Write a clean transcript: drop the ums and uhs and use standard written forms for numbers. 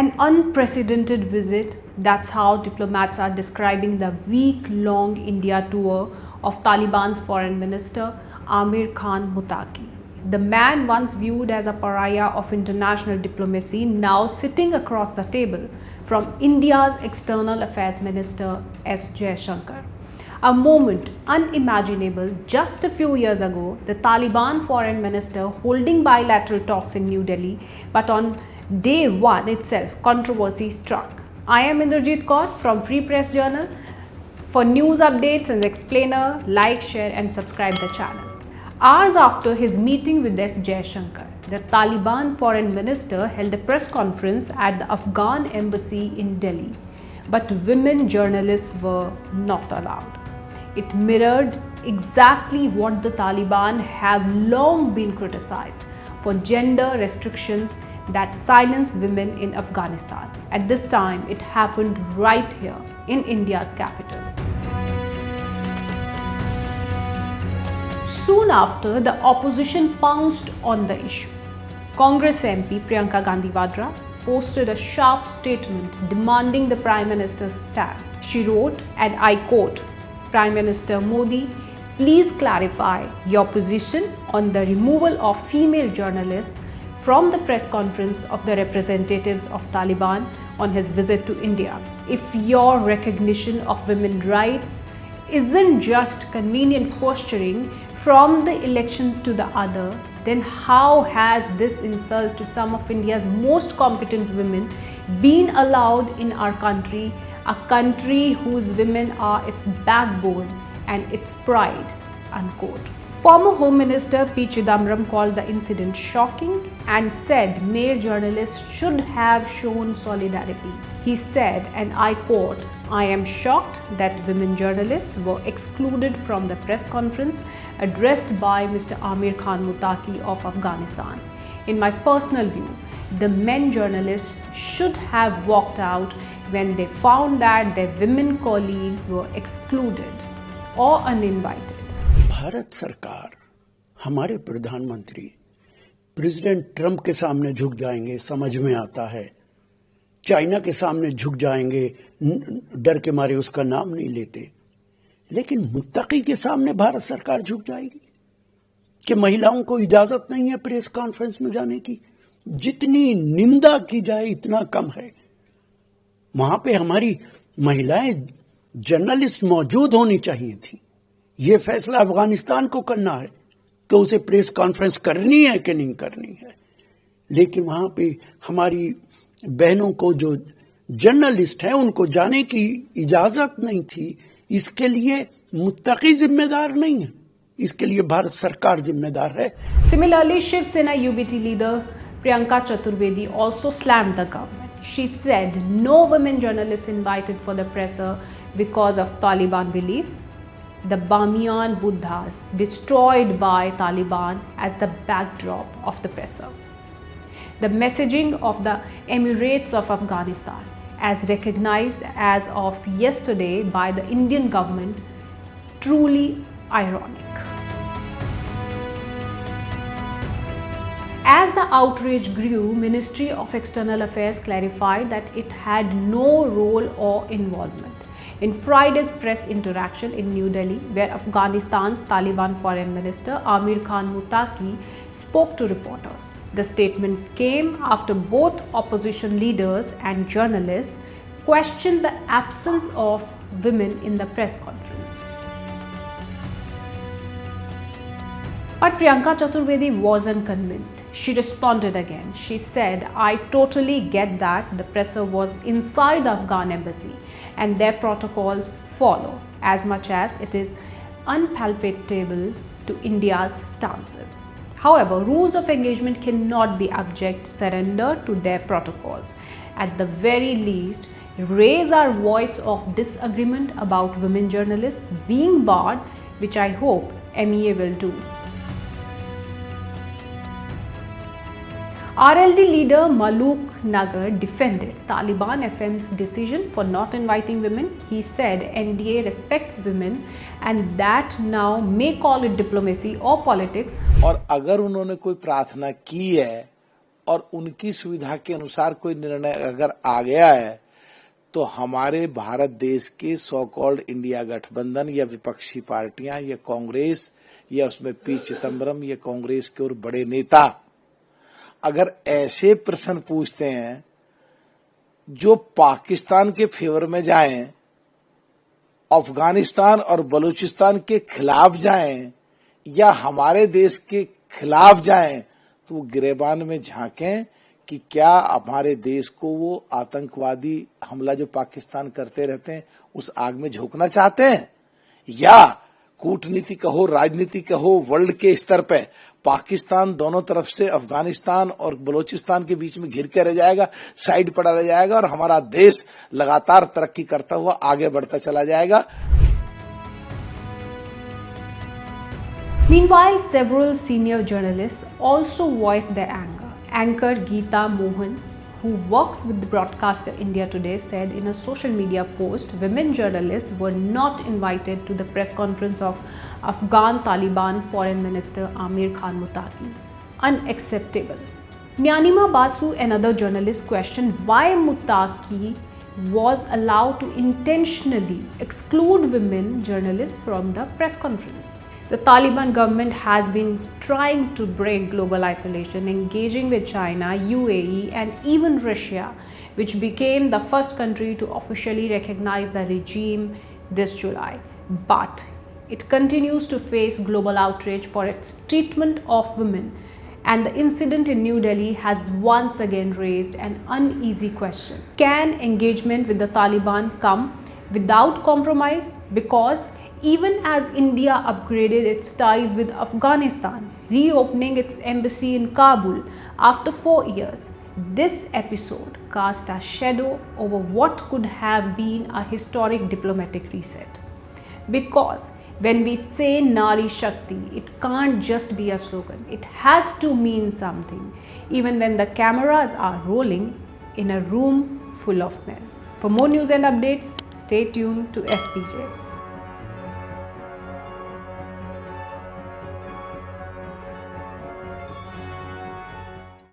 An unprecedented visit. That's how diplomats are describing the week-long India tour of Taliban's foreign minister Amir Muttaqi. The man once viewed as a pariah of international diplomacy, now sitting across the table from India's external affairs minister S. Jaishankar. A moment unimaginable just a few years ago, the Taliban foreign minister holding bilateral talks in New Delhi, but on day one itself, controversy struck. I am Inderjeet Kaur from Free Press Journal. For news updates and explainer, like, share and subscribe the channel. Hours after his meeting with S. Jaishankar, the Taliban foreign minister held a press conference at the Afghan embassy in Delhi, but women journalists were not allowed. It mirrored exactly what the Taliban have long been criticized for: gender restrictions that silence women in Afghanistan. At this time, it happened right here in India's capital. Soon after, the opposition pounced on the issue. Congress MP Priyanka Gandhi Vadra posted a sharp statement demanding the Prime Minister's stand. She wrote, and I quote, "Prime Minister Modi, please clarify your position on the removal of female journalists from the press conference of the representatives of Taliban on his visit to India. If your recognition of women's rights isn't just convenient posturing from the election to the other, then how has this insult to some of India's most competent women been allowed in our country, a country whose women are its backbone and its pride?" Unquote. Former Home Minister P. Chidambaram called the incident shocking and said male journalists should have shown solidarity. He said, and I quote, "I am shocked that women journalists were excluded from the press conference addressed by Mr. Amir Muttaqi of Afghanistan. In my personal view, the men journalists should have walked out when they found that their women colleagues were excluded or uninvited." Bharat सरकार, हमारे प्रधानमंत्री president Trump के सामने झुक जाएंगे, समझ में आता है। चाइना के सामने झुक जाएंगे, डर के मारे उसका नाम नहीं लेते। लेकिन मुत्तकी के सामने भारत सरकार झुक जाएगी कि महिलाओं को इजाजत नहीं है प्रेस कॉन्फ्रेंस में जाने की। जितनी निंदा की जाए इतना कम है। वहां पे हमारी महिलाएं जर्नलिस्ट मौजूद होनी चाहिए थी। ये फैसला अफगानिस्तान को करना है कि उसे प्रेस कॉन्फ्रेंस करनी है कि नहीं करनी है। लेकिन वहां पे हमारी बहनों को, जो जर्नलिस्ट हैं, उनको जाने की इजाजत नहीं थी। इसके लिए मुत्तकी जिम्मेदार नहीं है, इसके लिए भारत सरकार जिम्मेदार है। Similarly, Shiv Sena UBT leader Priyanka Chaturvedi also slammed the government. She said no women journalists invited for the presser because of Taliban beliefs. The Bamiyan Buddhas destroyed by Taliban as the backdrop of the presser. The messaging of the Emirates of Afghanistan, as recognized as of yesterday by the Indian government, truly ironic. As the outrage grew, Ministry of External Affairs clarified that it had no role or involvement in Friday's press interaction in New Delhi, where Afghanistan's Taliban foreign minister Amir Muttaqi spoke to reporters. The statements came after both opposition leaders and journalists questioned the absence of women in the press conference. But Priyanka Chaturvedi wasn't convinced. She responded again. She said, "I totally get that the presser was inside the Afghan embassy and their protocols follow, as much as it is unpalatable to India's stances. However, rules of engagement cannot be abject surrender to their protocols. At the very least, raise our voice of disagreement about women journalists being barred, which I hope MEA will do." RLD leader Maluk Nagar defended Taliban FM's decision for not inviting women. He said NDA respects women and that now may call it diplomacy or politics. और अगर उन्होंने कोई प्रार्थना की है और उनकी सुविधा के अनुसार कोई निर्णय अगर आ गया है तो हमारे भारत देश के सो कॉल्ड इंडिया गठबंधन या विपक्षी पार्टियां या कांग्रेस या उसमें पी चिदम्बरम या कांग्रेस के और बड़े नेता अगर ऐसे प्रश्न पूछते हैं जो पाकिस्तान के फेवर में जाएं, अफगानिस्तान और बलूचिस्तान के खिलाफ जाएं या हमारे देश के खिलाफ जाएं, तो वो गिरेबान में झांकें कि क्या हमारे देश को वो आतंकवादी हमला जो पाकिस्तान करते रहते हैं उस आग में झोंकना चाहते हैं, या कूटनीति कहो राजनीति कहो वर्ल्ड के स्तर पे पाकिस्तान दोनों तरफ से अफगानिस्तान और बलूचिस्तान के बीच में घिर के रह जाएगा, साइड पड़ा रह जाएगा और हमारा देश लगातार तरक्की करता हुआ आगे बढ़ता चला जाएगा। Meanwhile, several senior journalists also voiced their anger. Anchor Geeta Mohan, who works with the broadcaster India Today, said in a social media post, women journalists were not invited to the press conference of Afghan Taliban Foreign Minister Amir Khan Muttaqi. Unacceptable. Nyanima Basu, another journalist, questioned why Muttaqi was allowed to intentionally exclude women journalists from the press conference. The Taliban government has been trying to break global isolation, engaging with China, UAE and even Russia, which became the first country to officially recognize the regime this July. But it continues to face global outrage for its treatment of women, and the incident in New Delhi has once again raised an uneasy question. Can engagement with the Taliban come without compromise? Because even as India upgraded its ties with Afghanistan, reopening its embassy in Kabul after 4 years, this episode cast a shadow over what could have been a historic diplomatic reset. Because when we say Nari Shakti, it can't just be a slogan. It has to mean something, even when the cameras are rolling in a room full of men. For more news and updates, stay tuned to FPJ.